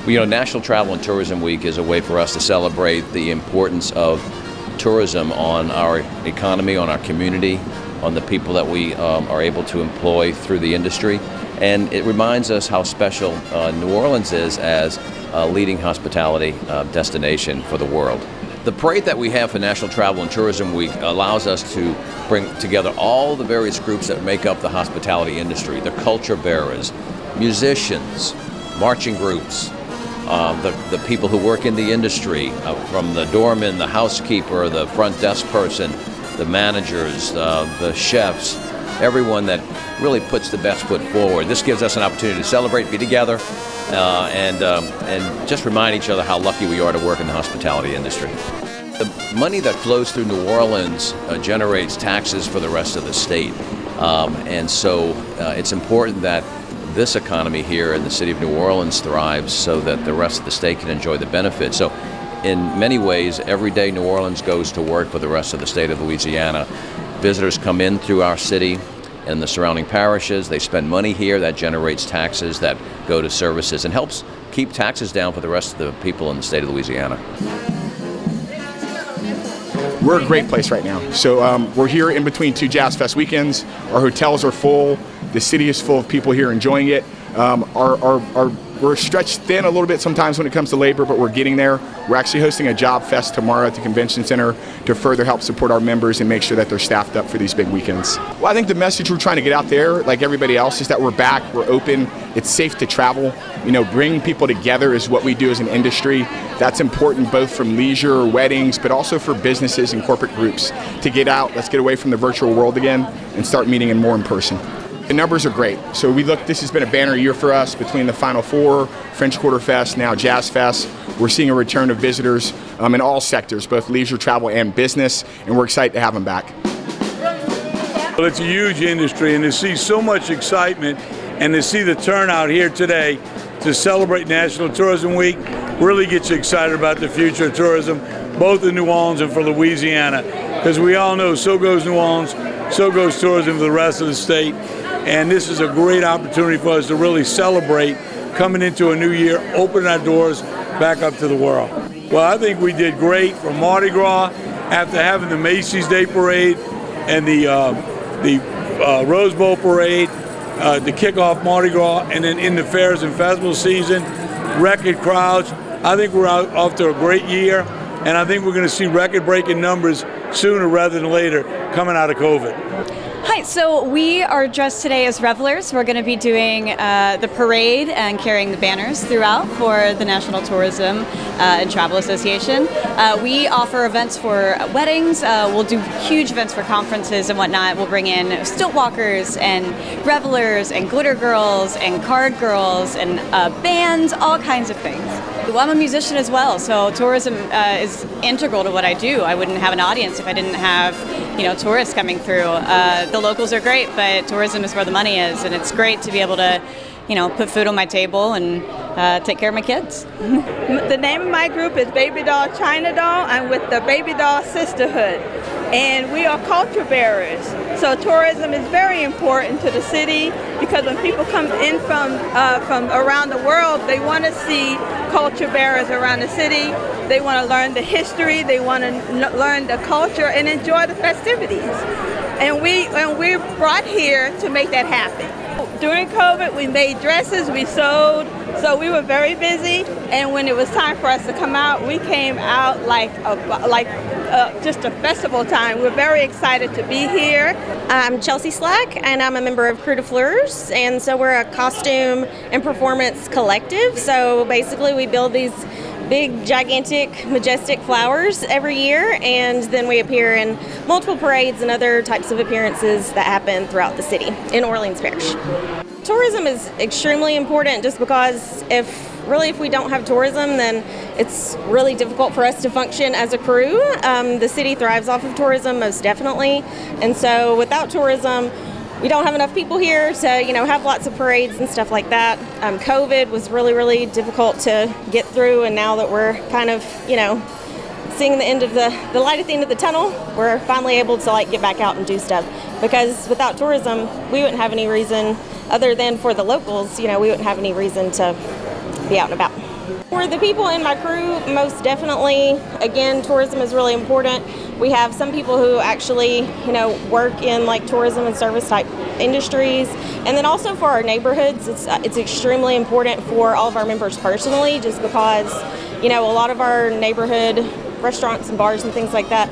National Travel and Tourism Week is a way for us to celebrate the importance of tourism on our economy, on our community, on the people that we are able to employ through the industry. And it reminds us how special New Orleans is as a leading hospitality destination for the world. The parade that we have for National Travel and Tourism Week allows us to bring together all the various groups that make up the hospitality industry, the culture bearers, musicians, marching groups, the people who work in the industry, from the doorman, the housekeeper, the front desk person, the managers, the chefs, everyone that really puts the best foot forward. This gives us an opportunity to celebrate, be together, and just remind each other how lucky we are to work in the hospitality industry. The money that flows through New Orleans generates taxes for the rest of the state. And so it's important that this economy here in the city of New Orleans thrives so that the rest of the state can enjoy the benefits. So in many ways, every day New Orleans goes to work for the rest of the state of Louisiana. Visitors come in through our city and the surrounding parishes. They spend money here that generates taxes that go to services and helps keep taxes down for the rest of the people in the state of Louisiana. We're a great place right now. So we're here in between two Jazz Fest weekends. Our hotels are full. The city is full of people here enjoying it. We're stretched thin a little bit sometimes when it comes to labor, but we're getting there. We're actually hosting a job fest tomorrow at the convention center to further help support our members and make sure that they're staffed up for these big weekends. Well, I think the message we're trying to get out there, like everybody else, is that we're back, we're open, it's safe to travel. Bringing people together is what we do as an industry. That's important both from leisure, weddings, but also for businesses and corporate groups to get out. Let's get away from the virtual world again and start meeting more in person. The numbers are great. So this has been a banner year for us between the Final Four, French Quarter Fest, now Jazz Fest. We're seeing a return of visitors in all sectors, both leisure, travel, and business, and we're excited to have them back. Well, it's a huge industry, and to see so much excitement and to see the turnout here today to celebrate National Tourism Week really gets you excited about the future of tourism, both in New Orleans and for Louisiana. Because we all know so goes New Orleans, so goes tourism for the rest of the state. And this is a great opportunity for us to really celebrate coming into a new year, opening our doors back up to the world. Well, I think we did great for Mardi Gras after having the Macy's Day Parade and the Rose Bowl Parade to kick off Mardi Gras, and then in the fairs and festival season, record crowds. I think we're off to a great year, and I think we're going to see record-breaking numbers sooner rather than later coming out of COVID. Hi, so we are dressed today as revelers. We're going to be doing the parade and carrying the banners throughout for the National Tourism and Travel Association. We offer events for weddings. We'll do huge events for conferences and whatnot. We'll bring in stilt walkers and revelers and glitter girls and card girls and bands, all kinds of things. Well, I'm a musician as well, so tourism is integral to what I do. I wouldn't have an audience if I didn't have, tourists coming through. The locals are great, but tourism is where the money is, and it's great to be able to, put food on my table and take care of my kids. The name of my group is Baby Doll China Doll. I'm with the Baby Doll Sisterhood, and we are culture bearers. So tourism is very important to the city because when people come in from around the world, they want to see culture bearers around the city. They want to learn the history. They want to learn the culture and enjoy the festivities. And we're brought here to make that happen. During COVID, we made dresses, we sewed, so we were very busy. And when it was time for us to come out, we came out like just a festival time. We're very excited to be here. I'm Chelsea Slack, and I'm a member of Crew de Fleurs, and so we're a costume and performance collective. So basically, we build these big, gigantic, majestic flowers every year, and then we appear in multiple parades and other types of appearances that happen throughout the city in Orleans Parish. Tourism is extremely important just because if we don't have tourism, then it's really difficult for us to function as a crew. The city thrives off of tourism, most definitely, and so without tourism, we don't have enough people here to, have lots of parades and stuff like that. COVID was really, really difficult to get through, and now that we're kind of, seeing the end of the light at the end of the tunnel, we're finally able to get back out and do stuff. Because without tourism, we wouldn't have any reason, other than for the locals, we wouldn't have any reason to be out and about. For the people in my crew, most definitely, again, tourism is really important. We have some people who actually, work in like tourism and service type industries. And then also for our neighborhoods, it's extremely important for all of our members personally, just because, a lot of our neighborhood restaurants and bars and things like that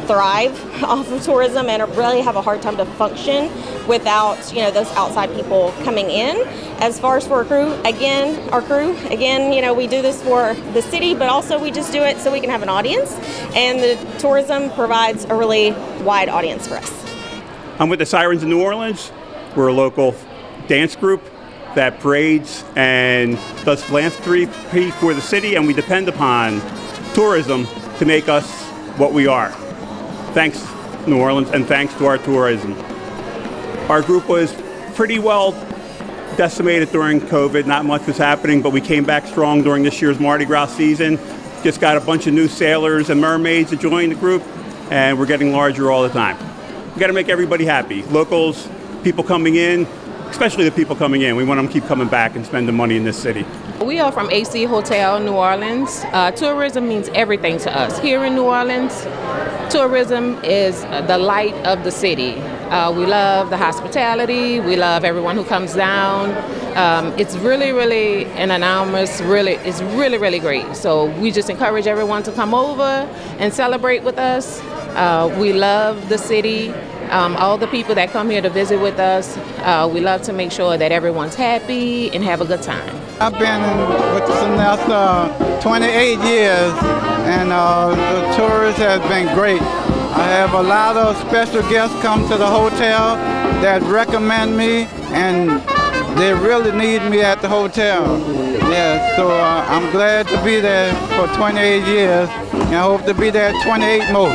thrive off of tourism and really have a hard time to function without, those outside people coming in. As far as for our crew, again, we do this for the city, but also we just do it so we can have an audience. And the tourism provides a really wide audience for us. I'm with the Sirens in New Orleans. We're a local dance group that parades and does philanthropy for the city, and we depend upon tourism to make us what we are. Thanks, New Orleans, and thanks to our tourism. Our group was pretty well decimated during COVID. Not much was happening, but we came back strong during this year's Mardi Gras season. Just got a bunch of new sailors and mermaids to join the group, and we're getting larger all the time. We got to make everybody happy. Locals, people coming in, especially the people coming in. We want them to keep coming back and spending money in this city. We are from AC Hotel, New Orleans. Tourism means everything to us. Here in New Orleans, tourism is the light of the city. We love the hospitality. We love everyone who comes down. It's really an enormous, it's really great. So we just encourage everyone to come over and celebrate with us. We love the city. All the people that come here to visit with us, we love to make sure that everyone's happy and have a good time. I've been with the Sonesta 28 years, and the tourist has been great. I have a lot of special guests come to the hotel that recommend me, and they really need me at the hotel. Yeah, so I'm glad to be there for 28 years, and I hope to be there 28 more.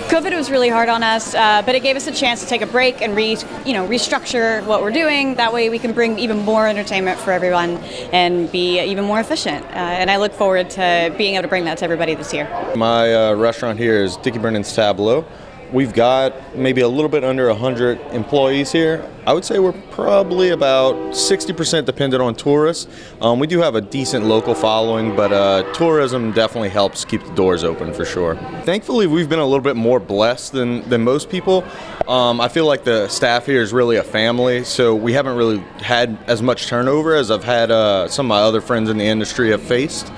COVID was really hard on us, but it gave us a chance to take a break and restructure what we're doing. That way we can bring even more entertainment for everyone and be even more efficient. And I look forward to being able to bring that to everybody this year. My restaurant here is Dickie Brennan's Tableau. We've got maybe a little bit under 100 employees here. I would say we're probably about 60% dependent on tourists. We do have a decent local following, but tourism definitely helps keep the doors open for sure. Thankfully, we've been a little bit more blessed than most people. I feel like the staff here is really a family, so we haven't really had as much turnover as I've had some of my other friends in the industry have faced.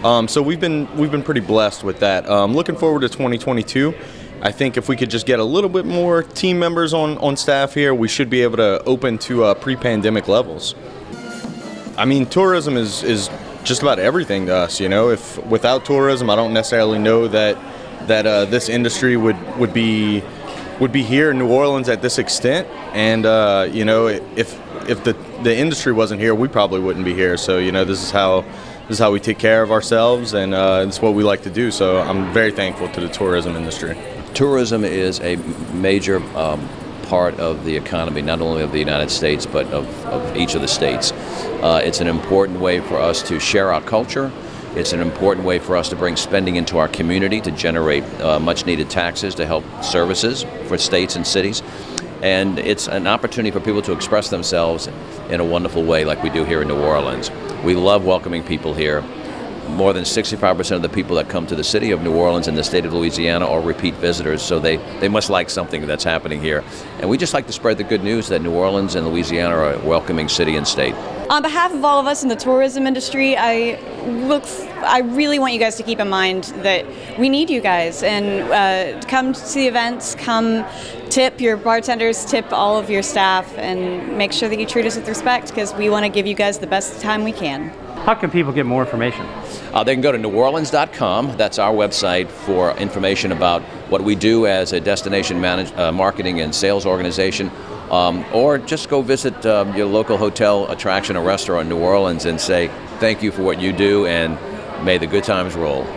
So we've been pretty blessed with that. Looking forward to 2022. I think if we could just get a little bit more team members on staff here, we should be able to open to pre-pandemic levels. I mean, tourism is just about everything to us. If without tourism, I don't necessarily know that this industry would be here in New Orleans at this extent. And if the industry wasn't here, we probably wouldn't be here. So this is how we take care of ourselves, and it's what we like to do. So I'm very thankful to the tourism industry. Tourism is a major part of the economy, not only of the United States, but of each of the states. It's an important way for us to share our culture. It's an important way for us to bring spending into our community, to generate much needed taxes to help services for states and cities. And it's an opportunity for people to express themselves in a wonderful way like we do here in New Orleans. We love welcoming people here. More than 65% of the people that come to the city of New Orleans and the state of Louisiana are repeat visitors, so they must like something that's happening here. And we just like to spread the good news that New Orleans and Louisiana are a welcoming city and state. On behalf of all of us in the tourism industry, I really want you guys to keep in mind that we need you guys, and come to the events, come tip your bartenders, tip all of your staff, and make sure that you treat us with respect, because we want to give you guys the best time we can. How can people get more information? They can go to neworleans.com. That's our website for information about what we do as a destination marketing and sales organization. Or just go visit your local hotel, attraction, or restaurant in New Orleans and say thank you for what you do, and may the good times roll.